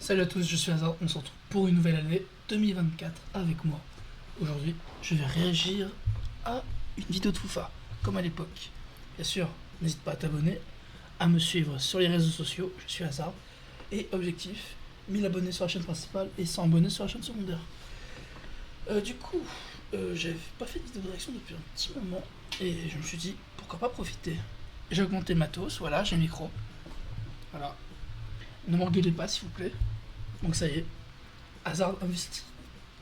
Salut à tous, je suis Hazard, on se retrouve pour une nouvelle année 2024 avec moi. Aujourd'hui, je vais réagir à une vidéo de Foufa, comme à l'époque. Bien sûr, n'hésite pas à t'abonner, à me suivre sur les réseaux sociaux, je suis Hazard. Et objectif, 1000 abonnés sur la chaîne principale et 100 abonnés sur la chaîne secondaire. J'avais pas fait de vidéo de réaction depuis un petit moment et je me suis dit, pourquoi pas profiter. J'ai augmenté le matos, voilà, j'ai le micro. Voilà. Ne m'engueulez pas s'il vous plaît. Donc ça y est, Hazard investi.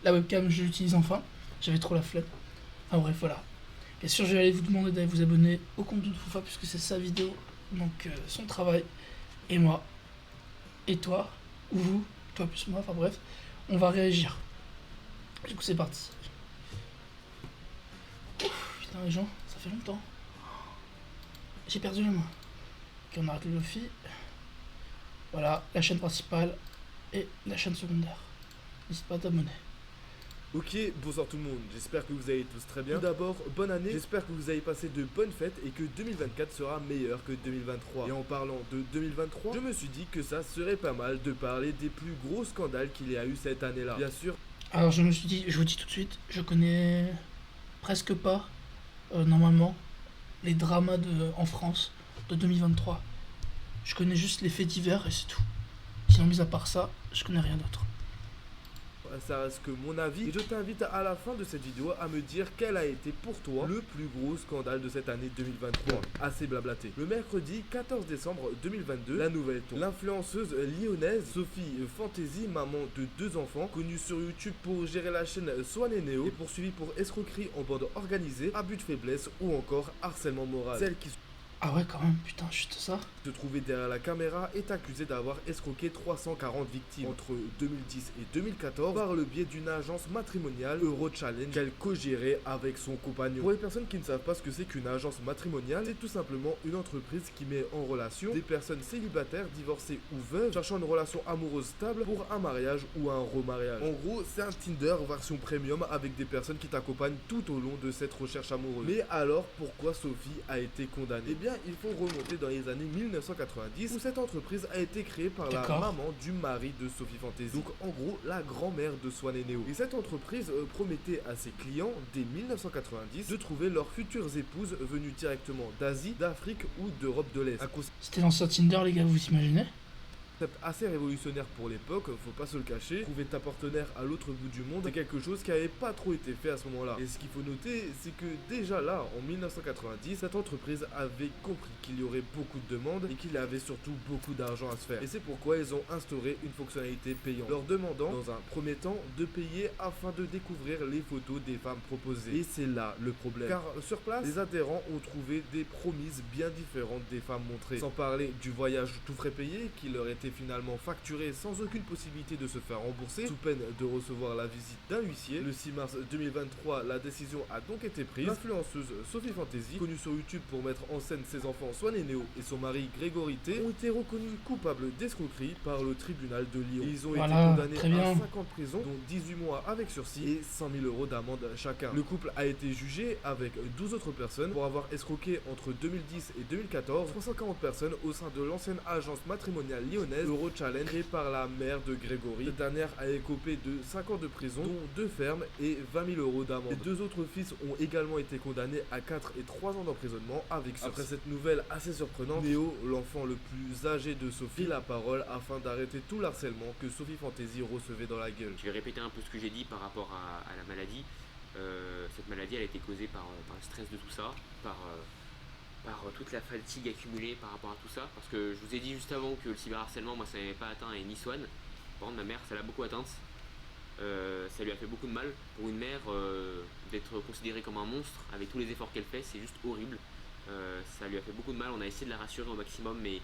La webcam, je l'utilise enfin. J'avais trop la flemme. Enfin bref, voilà. Bien sûr, je vais aller vous demander d'aller vous abonner au compte de Foufa puisque c'est sa vidéo. Donc son travail. Et moi. Et toi. Ou vous. Toi plus moi. Enfin bref. On va réagir. Du coup, c'est parti. Ouf, putain, les gens, ça fait longtemps. J'ai perdu la main. Ok, on arrête le Lofi. Voilà, la chaîne principale et la chaîne secondaire. N'hésite pas à t'abonner. Ok, bonsoir tout le monde, j'espère que vous allez tous très bien. Tout d'abord, bonne année, j'espère que vous avez passé de bonnes fêtes et que 2024 sera meilleur que 2023. Et en parlant de 2023, je me suis dit que ça serait pas mal de parler des plus gros scandales qu'il y a eu cette année-là. Bien sûr, Alors je me suis dit, je vous dis tout de suite, je connais presque pas, normalement, les dramas en France de 2023. Je connais juste les faits divers et c'est tout. Sinon, mis à part ça, je connais rien d'autre. ça reste que mon avis. Et je t'invite à la fin de cette vidéo à me dire quel a été pour toi le plus gros scandale de cette année 2023. Assez blablaté. Le mercredi 14 décembre 2022, la nouvelle tombe. L'influenceuse lyonnaise Sophie Fantasy, maman de 2 enfants, connue sur YouTube pour gérer la chaîne Swan et Neo, est poursuivie pour escroquerie en bande organisée, abus de faiblesse ou encore harcèlement moral. Celle qui Ah ouais, quand même, putain, juste ça. se trouvait derrière la caméra est accusée d'avoir escroqué 340 victimes entre 2010 et 2014 par le biais d'une agence matrimoniale Eurochallenge qu'elle co-gérait avec son compagnon. Pour les personnes qui ne savent pas ce que c'est qu'une agence matrimoniale, c'est tout simplement une entreprise qui met en relation des personnes célibataires, divorcées ou veuves, cherchant une relation amoureuse stable pour un mariage ou un remariage. En gros, c'est un Tinder version premium avec des personnes qui t'accompagnent tout au long de cette recherche amoureuse. Mais alors, pourquoi Sophie a été condamnée? Eh bien, il faut remonter dans les années 1990 où cette entreprise a été créée par la D'accord. maman du mari de Sophie Fantasy. Donc en gros la grand-mère de Swan et Neo. Et cette entreprise promettait à ses clients dès 1990 de trouver leurs futures épouses venues directement d'Asie, d'Afrique ou d'Europe de l'Est. Un C'était l'ancien Tinder, les gars, vous imaginez? concept assez révolutionnaire pour l'époque, faut pas se le cacher. Trouver ta partenaire à l'autre bout du monde, c'est quelque chose qui avait pas trop été fait à ce moment-là. Et ce qu'il faut noter, c'est que déjà là, en 1990, cette entreprise avait compris qu'il y aurait beaucoup de demandes et qu'il y avait surtout beaucoup d'argent à se faire. Et c'est pourquoi ils ont instauré une fonctionnalité payante, leur demandant dans un premier temps de payer afin de découvrir les photos des femmes proposées. Et c'est là le problème. Car sur place, les adhérents ont trouvé des promises bien différentes des femmes montrées. Sans parler du voyage tout frais payé qui leur était finalement facturé sans aucune possibilité de se faire rembourser, sous peine de recevoir la visite d'un huissier. Le 6 mars 2023, la décision a donc été prise. L'influenceuse Sophie Fantasy, connue sur YouTube pour mettre en scène ses enfants Swan et Neo et son mari Grégory T, ont été reconnus coupables d'escroquerie par le tribunal de Lyon. Ils ont été condamnés à 5 ans de prison, dont 18 mois avec sursis et 100 000 euros d'amende chacun. Le couple a été jugé avec 12 autres personnes pour avoir escroqué entre 2010 et 2014 340 personnes au sein de l'ancienne agence matrimoniale lyonnaise Eurochallenge créée par la mère de Grégory. Cette dernière a écopé de 5 ans de prison, dont 2 fermes et 20 000 euros d'amende. Les 2 autres fils ont également été condamnés à 4 et 3 ans d'emprisonnement avec sursis. Après cette nouvelle assez surprenante, Néo, l'enfant le plus âgé de Sophie, prit la parole afin d'arrêter tout l'harcèlement que Sophie Fantasy recevait dans la gueule. Je vais répéter un peu ce que j'ai dit par rapport à la maladie. Cette maladie, elle a été causée par le stress de tout ça, par toute la fatigue accumulée par rapport à tout ça. Parce que je vous ai dit juste avant que le cyberharcèlement, moi ça m'avait pas atteint et ni Swan. Par contre, ma mère, ça l'a beaucoup atteinte. Ça lui a fait beaucoup de mal. Pour une mère, d'être considérée comme un monstre avec tous les efforts qu'elle fait, c'est juste horrible. Ça lui a fait beaucoup de mal. On a essayé de la rassurer au maximum, mais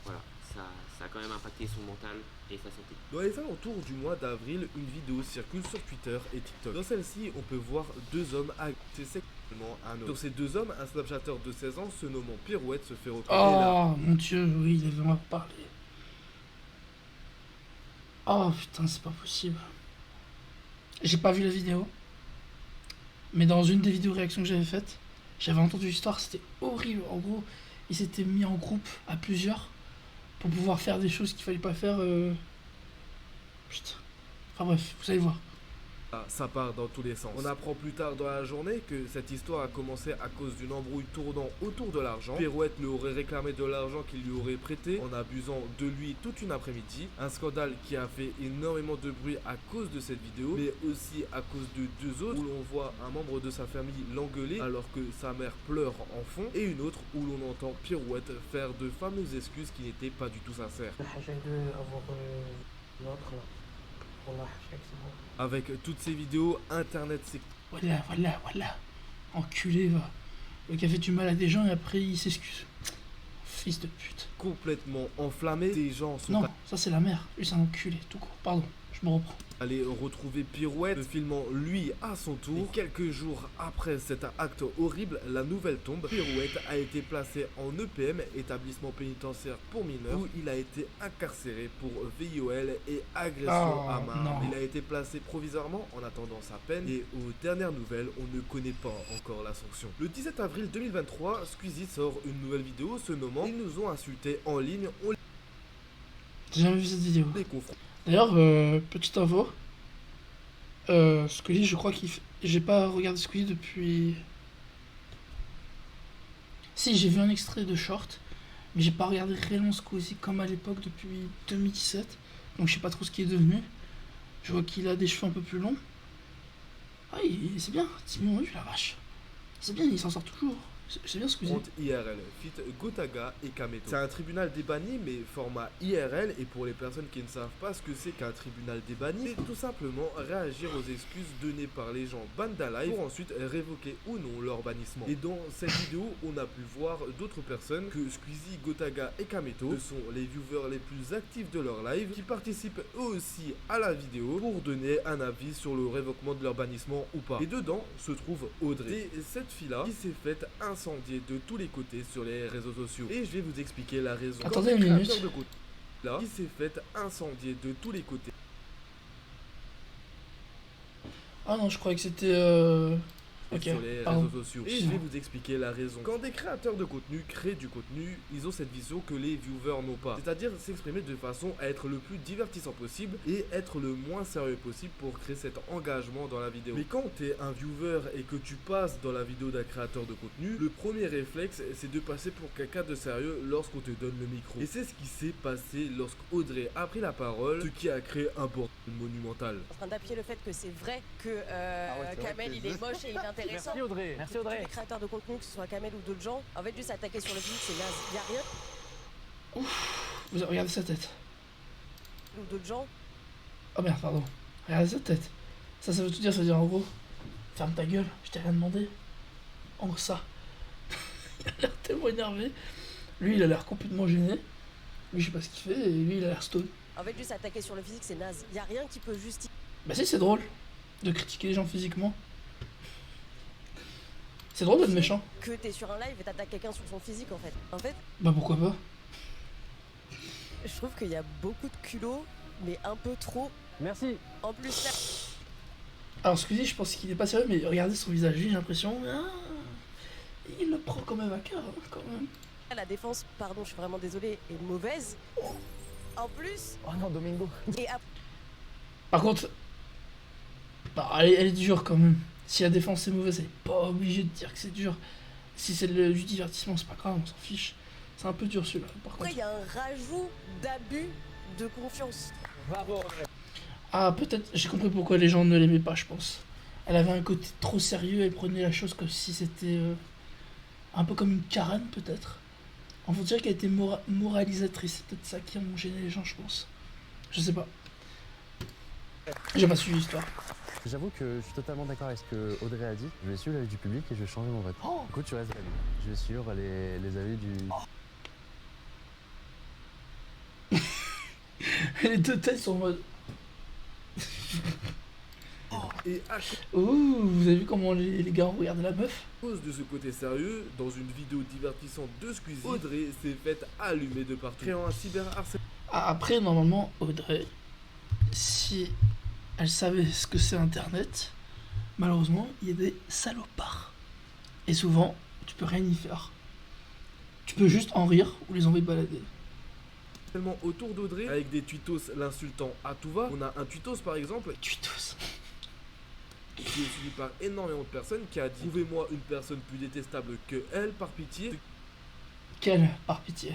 voilà, ça a quand même impacté son mental et sa santé. Dans les alentours du mois d'avril, une vidéo circule sur Twitter et TikTok. Dans celle-ci, on peut voir 2 hommes agresser sexuellement un autre. Sur ces 2 hommes, un snapchatter de 16 ans se nommant Pirouette se fait retrouver là. Oh mon dieu, oui, il avait parlé. Oh putain, c'est pas possible. J'ai pas vu la vidéo. Mais dans une des vidéos réactions que j'avais faites, j'avais entendu l'histoire, c'était horrible. En gros, ils s'étaient mis en groupe à plusieurs pour pouvoir faire des choses qu'il fallait pas faire Enfin bref, vous allez voir. Ça part dans tous les sens. On apprend plus tard dans la journée que cette histoire a commencé à cause d'une embrouille tournant autour de l'argent. Pirouette lui aurait réclamé de l'argent qu'il lui aurait prêté en abusant de lui toute une après-midi. Un scandale qui a fait énormément de bruit à cause de cette vidéo, mais aussi à cause de deux autres où l'on voit un membre de sa famille l'engueuler alors que sa mère pleure en fond, et une autre où l'on entend Pirouette faire de fameuses excuses qui n'étaient pas du tout sincères. Avec toutes ces vidéos, internet s'est Voilà. Enculé, va. Le qui a fait du mal à des gens et après il s'excuse. Fils de pute. complètement enflammé. Des gens sont Non, ça c'est la mère. Lui c'est un enculé, tout court. Pardon, je me reprends. allés retrouver Pirouette, le filmant lui à son tour. Et quelques jours après cet acte horrible, la nouvelle tombe. Pirouette a été placé en EPM, établissement pénitentiaire pour mineurs, où il a été incarcéré pour VIOL et agression à main. non. Il a été placé provisoirement en attendant sa peine, et aux dernières nouvelles, on ne connaît pas encore la sanction. Le 17 avril 2023, Squeezie sort une nouvelle vidéo se nommant Ils nous ont insultés en ligne, on J'ai jamais vu cette vidéo. les confronte. D'ailleurs, petite info. Squeezie, je crois qu'il fait... J'ai pas regardé Squeezie depuis... Si, j'ai vu un extrait de short, mais j'ai pas regardé réellement Squeezie comme à l'époque depuis 2017. Donc je sais pas trop ce qu'il est devenu. Je vois qu'il a des cheveux un peu plus longs. Ah, c'est bien, 10 millions de vues, la vache. C'est bien, il s'en sort toujours. C'est bien Squeezie. Compte IRL, fit Gotaga et Kameto. C'est un tribunal des bannis, mais format IRL, et pour les personnes qui ne savent pas ce que c'est qu'un tribunal des bannis, c'est tout simplement réagir aux excuses données par les gens Bandalive pour ensuite révoquer ou non leur bannissement. Et dans cette vidéo, on a pu voir d'autres personnes que Squeezie, Gotaga et Kameto. Ce sont les viewers les plus actifs de leur live qui participent eux aussi à la vidéo pour donner un avis sur le révoquement de leur bannissement ou pas. Et dedans se trouve Audrey, et cette fille-là qui s'est faite incendier de tous les côtés sur les réseaux sociaux. Et je vais vous expliquer la raison. Attendez Quand une le minute. créateur de contenu là qui s'est fait incendier de tous les côtés. Ah non, je croyais que c'était... Ok, Sur les pardon. réseaux sociaux. Et je vais vous expliquer la raison. Quand des créateurs de contenu créent du contenu, ils ont cette vision que les viewers n'ont pas. C'est-à-dire s'exprimer de façon à être le plus divertissant possible et être le moins sérieux possible pour créer cet engagement dans la vidéo. Mais quand tu es un viewer et que tu passes dans la vidéo d'un créateur de contenu, le premier réflexe c'est de passer pour quelqu'un de sérieux lorsqu'on te donne le micro. Et c'est ce qui s'est passé lorsqu'Audrey a pris la parole, ce qui a créé un bordel monumental. En train d'appuyer le fait que c'est vrai que c'est vrai Kamel que il est moche et inintéressant. Merci Audrey. Merci Tous Audrey. les créateurs de contenu, que ce soit Kamel ou d'autres gens, en fait juste s'attaquer sur le physique c'est naze. Y a rien Vous avez regardé sa tête. ou d'autres gens. Oh merde, pardon. Regardez sa tête. Ça veut tout dire, ça veut dire en gros, ferme ta gueule, je t'ai rien demandé. En gros ça. Il a l'air tellement énervé. Lui, il a l'air complètement gêné. Lui, je sais pas ce qu'il fait, et lui, il a l'air stone. En fait juste s'attaquer sur le physique c'est naze. Y a rien qui peut justifier Bah si, c'est drôle de critiquer les gens physiquement. C'est drôle d'être méchant. que t'es sur un live et t'attaques quelqu'un sur son physique en fait. En fait, Bah pourquoi pas. je trouve qu'il y a beaucoup de culot, mais un peu trop. Merci. En plus là, Alors Squeezie, je pense qu'il est pas sérieux, mais regardez son visage, j'ai l'impression... Ah, il le prend quand même à cœur, hein, quand même. la défense, pardon je suis vraiment désolée, est mauvaise. En plus, Oh non, Domingo. et après, Par contre... Bah, elle est dure quand même. Si la défense est mauvaise, elle est pas obligée de dire que c'est dur. Si c'est du divertissement, c'est pas grave, on s'en fiche. C'est un peu dur celui-là, par contre. il y a un rajout d'abus de confiance. Bravo Audrey. Ah, peut-être, j'ai compris pourquoi les gens ne l'aimaient pas, je pense. Elle avait un côté trop sérieux, elle prenait la chose comme si c'était un peu comme une Karen, peut-être. On va dire qu'elle était moralisatrice, c'est peut-être ça qui a gêné les gens, je pense. Je sais pas. J'ai pas suivi l'histoire. J'avoue que je suis totalement d'accord avec ce que Audrey a dit. Je vais suivre l'avis du public et je vais changer mon vote. Oh. Du coup, tu restes l'avis. Je vais suivre les avis du... Les deux têtes sont en mode... Et à Ouh, vous avez vu comment les gars ont regardé la meuf? cause de ce côté sérieux, dans une vidéo divertissante de Squeezie, Audrey s'est faite allumer de partout, créant un cyberharcèlement. Ah, après, normalement, Audrey, si elle savait ce que c'est Internet, malheureusement, il y a des salopards. Et souvent, tu peux rien y faire. Tu peux juste en rire ou les envoyer balader. tellement autour d'Audrey, avec des tweetos l'insultant à tout va. On a un tweetos par exemple Tuitos. qui est suivi par énormément de personnes qui a dit trouvez-moi une personne plus détestable que elle par pitié, Quelle, par pitié.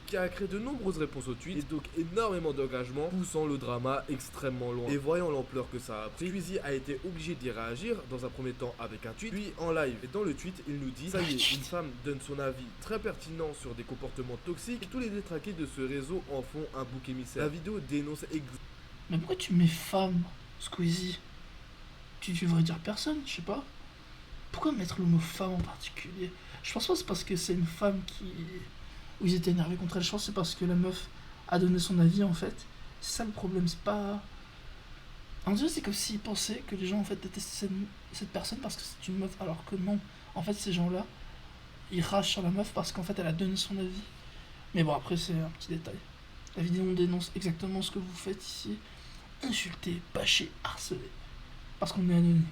qui a créé de nombreuses réponses au tweet et donc énormément d'engagement, poussant le drama extrêmement loin. Et voyant l'ampleur que ça a pris, Squeezie a été obligé d'y réagir, dans un premier temps avec un tweet, puis en live. Et dans le tweet, il nous dit ça y est, une femme donne son avis très pertinent sur des comportements toxiques, et tous les détraqués de ce réseau en font un bouc émissaire. La vidéo dénonce Mais pourquoi tu mets femme, Squeezie? Tu devrais dire personne, je sais pas. Pourquoi mettre le mot femme en particulier? Je pense pas que c'est parce que c'est une femme qui... où ils étaient énervés contre elle. Je pense que c'est parce que la meuf a donné son avis en fait. C'est ça le problème, c'est pas... En fait, c'est comme s'ils pensaient que les gens en fait détestaient cette personne parce que c'est une meuf, alors que non. En fait, ces gens-là, ils ragent sur la meuf parce qu'en fait elle a donné son avis. Mais bon, après c'est un petit détail. La vidéo dénonce exactement ce que vous faites ici. Insulter, bâcher, harceler. Parce qu'on est anonyme.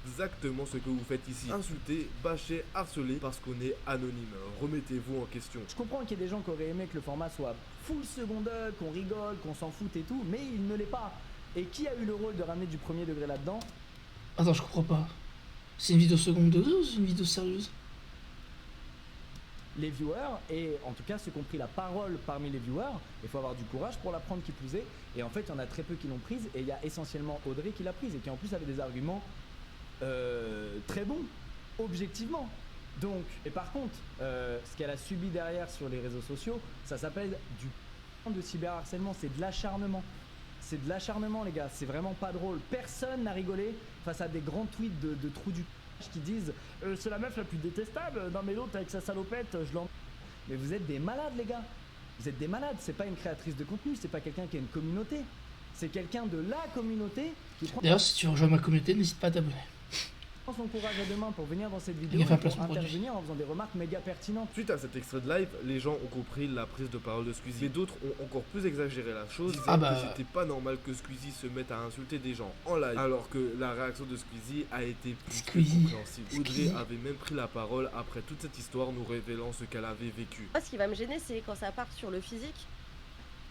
exactement ce que vous faites ici. Insulter, bâcher, harceler parce qu'on est anonyme. Remettez-vous en question. Je comprends qu'il y ait des gens qui auraient aimé que le format soit full second degré, qu'on rigole, qu'on s'en foute et tout, mais il ne l'est pas. Et qui a eu le rôle de ramener du premier degré là-dedans? Attends, je comprends pas. C'est une vidéo seconde degré ou c'est une vidéo sérieuse? Les viewers, et en tout cas ceux qui ont pris la parole parmi les viewers. Il faut avoir du courage pour la prendre qui plus est. Et en fait, il y en a très peu qui l'ont prise, et il y a essentiellement Audrey qui l'a prise, et qui en plus avait des arguments très bons, objectivement. Donc, et par contre, ce qu'elle a subi derrière sur les réseaux sociaux, ça s'appelle de cyberharcèlement, c'est de l'acharnement. C'est de l'acharnement, les gars, c'est vraiment pas drôle. Personne n'a rigolé face à des grands tweets de trous du qui disent c'est la meuf la plus détestable, non mais l'autre avec sa salopette, je l'en... Mais vous êtes des malades, les gars. Vous êtes des malades, c'est pas une créatrice de contenu, c'est pas quelqu'un qui a une communauté. C'est quelqu'un de la communauté qui prend D'ailleurs, si tu rejoins ma communauté, n'hésite pas à t'abonner. son courage à deux mains pour venir dans cette vidéo Il y a fait un et pour placement produit. intervenir en faisant des remarques méga pertinentes. Suite à cet extrait de live, les gens ont compris la prise de parole de Squeezie. Mais d'autres ont encore plus exagéré la chose, disant Ah bah. que c'était pas normal que Squeezie se mette à insulter des gens en live, alors que la réaction de Squeezie a été plus que Squeezie. compréhensible. Audrey Squeezie. avait même pris la parole après toute cette histoire, nous révélant ce qu'elle avait vécu. Moi, ce qui va me gêner, c'est quand ça part sur le physique,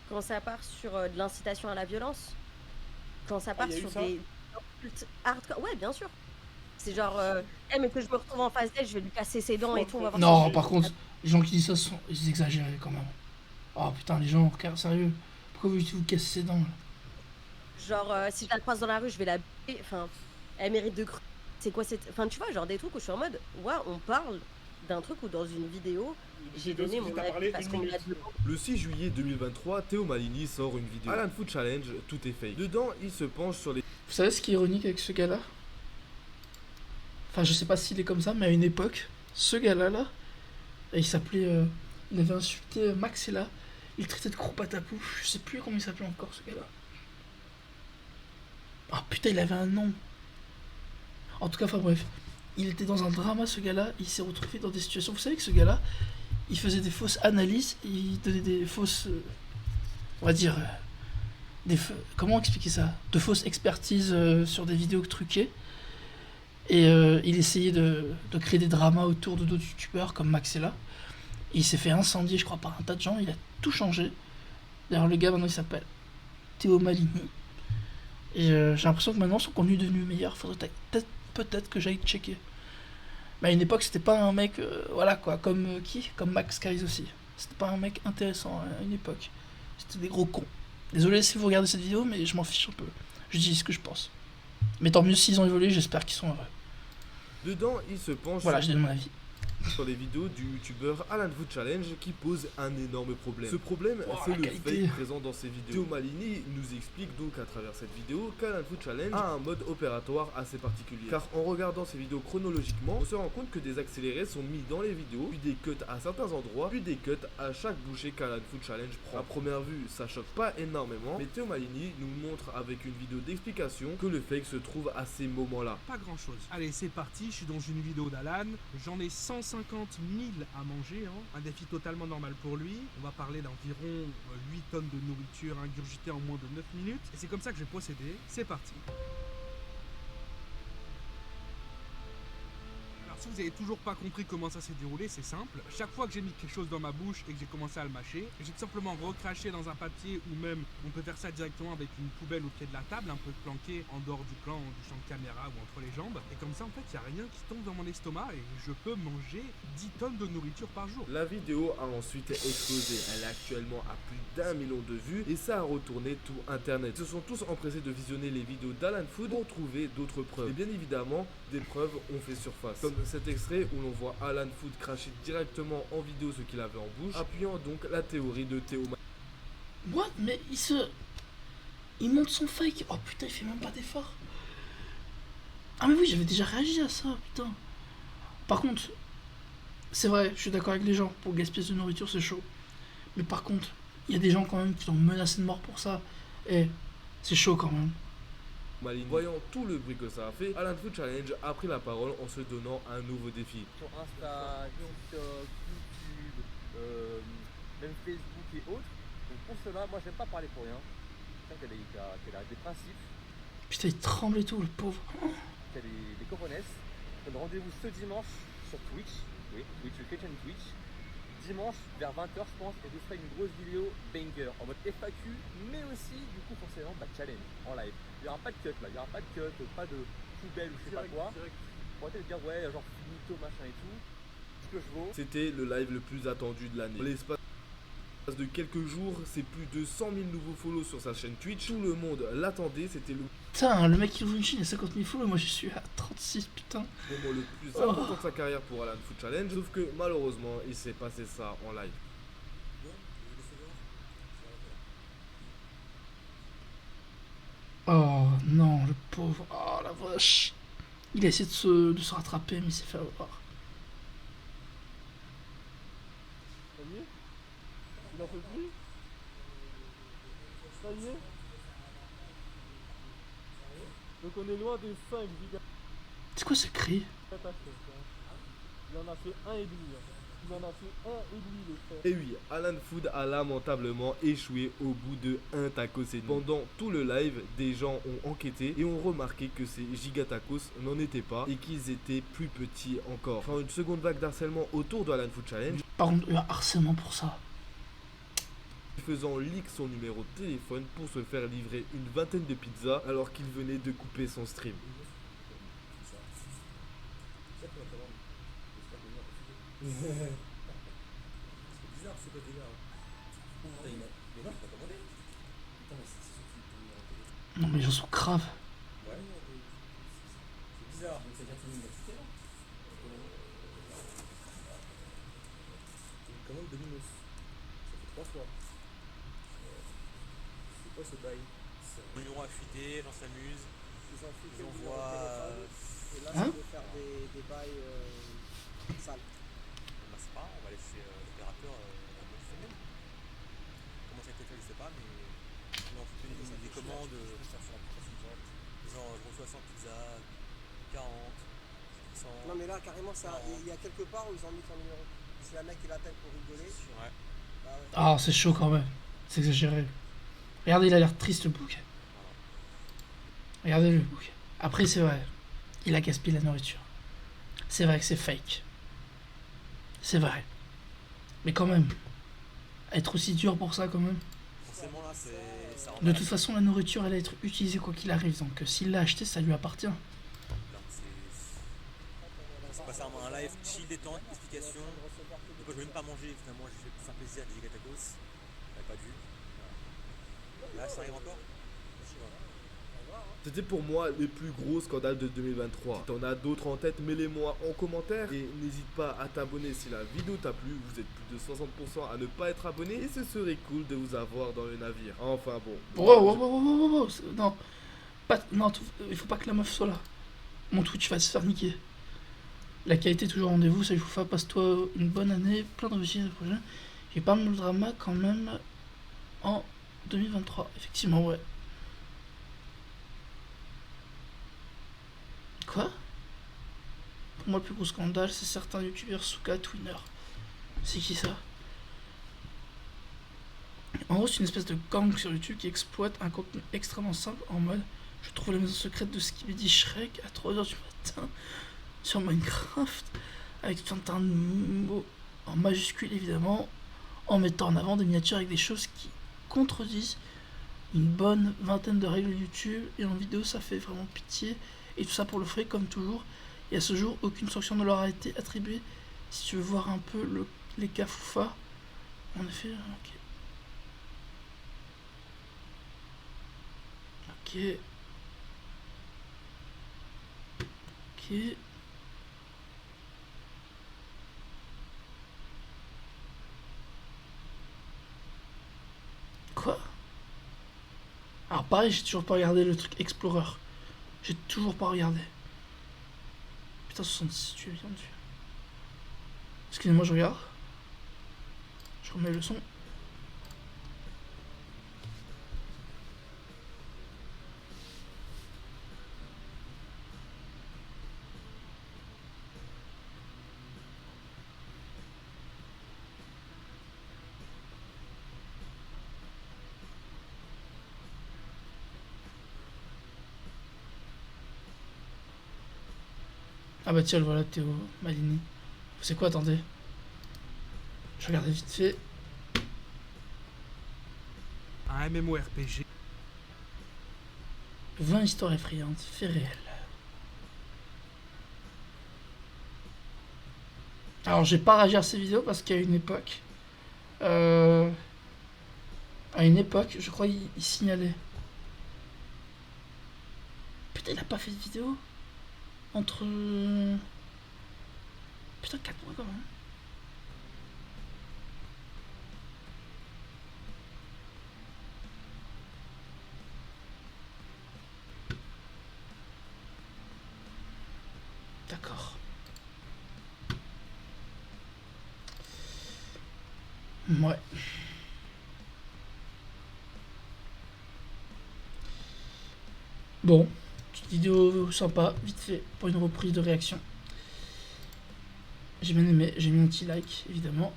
quand ça part sur de l'incitation à la violence, quand ça part y a eu sur ça des insultes hardcore. Ouais, bien sûr. C'est genre, mais que je me retrouve en face d'elle, je vais lui casser ses dents et tout. On va voir Non, si- par contre, les gens qui disent ça sont ils exagèrent quand même. Oh putain, les gens, sérieux. Pourquoi vous cassez ses dents là? Genre, si je la croise dans la rue, je vais la buter. Enfin, elle mérite de c'est quoi cette. Enfin, tu vois, genre des trucs où je suis en mode, ouais, on parle d'un truc où dans une vidéo, j'ai donné mon avis parce qu'on me l'a demandé. Le 6 juillet 2023, Théo Malini sort une vidéo. Alan Food Challenge, tout est fake. Dedans, il se penche sur les Vous savez ce qui est ironique avec ce gars-là? Enfin, je sais pas s'il est comme ça, mais à une époque, ce gars-là, là, il s'appelait. Il avait insulté Maxella. Il le traitait de gros patapou. Je sais plus comment il s'appelait encore, ce gars-là. Ah putain, il avait un nom. En tout cas, enfin bref. Il était dans un drama, ce gars-là. Il s'est retrouvé dans des situations. Vous savez que ce gars-là, il faisait des fausses analyses. Il donnait des fausses. On va dire. Comment expliquer ça? De fausses expertises sur des vidéos truquées. Et il essayait de créer des dramas autour de d'autres youtubeurs comme Maxella. Et il s'est fait incendier, je crois, par un tas de gens. Il a tout changé. D'ailleurs, le gars, maintenant, il s'appelle Théo Malini. Et j'ai l'impression que maintenant, son contenu est devenu meilleur. Faudrait peut-être que j'aille checker. Mais à une époque, c'était pas un mec... voilà, quoi. Comme Comme Max Kaiz aussi. C'était pas un mec intéressant à une époque. C'était des gros cons. Désolé si vous regardez cette vidéo, mais je m'en fiche un peu. Je dis ce que je pense. Mais tant mieux s'ils ont évolué, j'espère qu'ils sont heureux. Dedans, il se penche Voilà, je donne mon avis. sur les vidéos du youtubeur Alan Food Challenge qui pose un énorme problème. Ce problème, Oh, c'est la le qualité. fake présent dans ses vidéos. Théo Malini nous explique donc à travers cette vidéo qu'Alan Food Challenge a un mode opératoire assez particulier. Car en regardant ces vidéos chronologiquement, on se rend compte que des accélérés sont mis dans les vidéos, puis des cuts à certains endroits, puis des cuts à chaque bouchée qu'Alan Food Challenge prend. À première vue, ça choque pas énormément, mais Théo Malini nous montre avec une vidéo d'explication que le fake se trouve à ces moments-là. Pas grand chose. Allez, c'est parti, je suis dans une vidéo d'Alan. J'en ai 150 000 à manger, hein. Un défi totalement normal pour lui. On va parler d'environ 8 tonnes de nourriture ingurgitée en moins de 9 minutes. Et c'est comme ça que je vais procéder. C'est parti. Alors, si vous avez toujours pas compris comment ça s'est déroulé, c'est simple. Chaque fois que j'ai mis quelque chose dans ma bouche et que j'ai commencé à le mâcher, j'ai tout simplement recraché dans un papier, ou même on peut faire ça directement avec une poubelle au pied de la table, un peu planquée en dehors du plan, du champ de caméra ou entre les jambes. Et comme ça, en fait, il n'y a rien qui tombe dans mon estomac et je peux manger 10 tonnes de nourriture par jour. La vidéo a ensuite explosé. Elle est actuellement à plus d'1 million de vues et ça a retourné tout internet. Ils se sont tous empressés de visionner les vidéos d'Alan Food pour trouver d'autres preuves. Et bien évidemment, des preuves ont fait surface. Comme cet extrait où l'on voit Alan Food cracher directement en vidéo ce qu'il avait en bouche, appuyant donc la théorie de Théo. What? Mais il monte son fake. Oh putain, il fait même pas d'effort. Ah mais oui, j'avais déjà réagi à ça, putain. Par contre, c'est vrai, je suis d'accord avec les gens. Pour gaspiller de nourriture, c'est chaud. Mais par contre, il y a des gens quand même qui l'ont menacé de mort pour ça. Et c'est chaud quand même. Maline. Voyant tout le bruit que ça a fait, Alan Food Challenge a pris la parole en se donnant un nouveau défi. Sur Insta, TikTok, YouTube, même Facebook et autres. Donc pour cela, moi j'aime pas parler pour rien. Quelqu'un qui a des principes, Putain, il tremble et tout, le pauvre. qui a des cojones. Donc rendez-vous ce dimanche sur Twitch. Oui, Twitch, le Kitchen Twitch. Dimanche vers 20h je pense, et je ferai une grosse vidéo banger en mode FAQ, mais aussi du coup forcément challenge en live. Il n'y aura pas de cut là, il n'y aura pas de cut, pas de poubelle ou je sais pas quoi. Pour peut-être dire ouais genre finito machin et tout, ce que je vaux. C'était le live le plus attendu de l'année. En l'espace de quelques jours, c'est plus de 100 000 nouveaux follow sur sa chaîne Twitch. Tout le monde l'attendait, c'était le Putain, le mec qui ouvre une chaîne, il a 50 000 follow, moi je suis à 36, putain. moment le plus important de sa carrière pour Alan Food Challenge. Sauf que malheureusement, il s'est passé ça en live. Oh non, le pauvre. Oh la vache. Il a essayé de se rattraper, mais il s'est fait avoir. Ça y est? Il en peut plus? Ça y est? Donc on est loin des 5 gigas. C'est quoi ce cri? Il en a fait 1,5. Il en a fait 1,5 le frère. Et oui, Alan Food a lamentablement échoué au bout de 1 tacos et demi. Pendant tout le live, des gens ont enquêté et ont remarqué que ces gigatacos n'en étaient pas et qu'ils étaient plus petits encore. Enfin, une seconde vague d'harcèlement autour de Alan Food Challenge. Par contre, le harcèlement pour ça. Faisant leak son numéro de téléphone pour se faire livrer une vingtaine de pizzas alors qu'il venait de couper son stream. Non mais les gens sont graves. Commande Domino's. Ça fait 3 fois. C'est quoi ce bail? Le numéro a fuité, j'en s'amuse. Ils envoient. Et là, Hein? ça peut faire des bails sales. Bah, c'est pas grave, on va laisser l'opérateur la bonne semaine. Comment ça a été fait, je sais pas, mais. On a fait des commandes. Genre, je reçois 100 pizzas, 40, 100. Non, mais là, carrément, il y a quelque part où ils ont mis ton numéro. Si un mec il appelle pour rigoler. Ouais. Bah ouais. Ah, c'est chaud quand même. C'est exagéré. Regardez, il a l'air triste le bouc. Regardez le bouc. Après, c'est vrai. Il a gaspillé la nourriture. C'est vrai que c'est fake. C'est vrai. Mais quand même. Être aussi dur pour ça quand même. Forcément, là, ça rend De toute façon, la nourriture, elle va être utilisée quoi qu'il arrive. Donc s'il l'a acheté, ça lui appartient. C'est passé un live chill, détente, explication. Donc, je vais même pas manger, finalement, j'ai fait plus un plaisir des gigatacos. J'aurais pas dû. Là, ça arrive encore. C'était pour moi les plus gros scandales de 2023. Si t'en as d'autres en tête, mets-les-moi en commentaire. Et n'hésite pas à t'abonner si la vidéo t'a plu. Vous êtes plus de 60% à ne pas être abonné. Et ce serait cool de vous avoir dans le navire. Enfin bon. Wow. Non. Non, il faut pas que la meuf soit là. Mon Twitch va se faire niquer. La qualité est toujours au rendez-vous. Ça, il faut faire. Passe-toi une bonne année. Plein de réussite le prochain. J'ai pas mal de drama quand même en 2023. Effectivement, ouais. Quoi? Pour moi, le plus gros scandale, c'est certains youtubeurs Souka Twinner. C'est qui ça? En gros, c'est une espèce de gang sur YouTube qui exploite un contenu extrêmement simple en mode je trouve la maison secrète de Skibidi Shrek à 3h du matin sur Minecraft, avec tout un tas de mots en majuscules évidemment, en mettant en avant des miniatures avec des choses qui contredisent une bonne vingtaine de règles YouTube, et en vidéo ça fait vraiment pitié, et tout ça pour le frais comme toujours, et à ce jour aucune sanction ne leur a été attribuée. Si tu veux voir un peu les cas Foufa, en effet, ok. Quoi? Alors pareil, j'ai toujours pas regardé le truc Explorer. J'ai toujours pas regardé. Putain, 66, tu es bien dessus. Excusez-moi, je regarde. Je remets le son. Ah bah tiens, le voilà, Théo Malini. C'est quoi, attendez. Je regardais vite fait. Un MMORPG. 20 histoires effrayantes, faits réels. Alors j'ai pas réagi à ces vidéos parce qu'à une époque... à une époque, je crois il signalait. Putain, il a pas fait de vidéo entre... Putain, 4 mois quand même. D'accord. Ouais. Bon, petite vidéo sympa, vite fait, pour une reprise de réaction. J'ai bien aimé, j'ai mis un petit like, évidemment.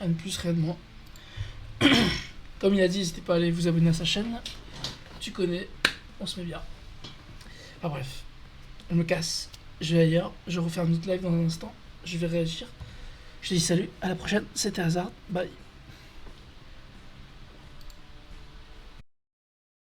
Un de plus, réellement. Comme il a dit, n'hésitez pas à aller vous abonner à sa chaîne. Tu connais, on se met bien. Ah bref, je me casse. Je vais ailleurs, je refais un autre live dans un instant. Je vais réagir. Je te dis salut, à la prochaine, c'était Hazard, bye.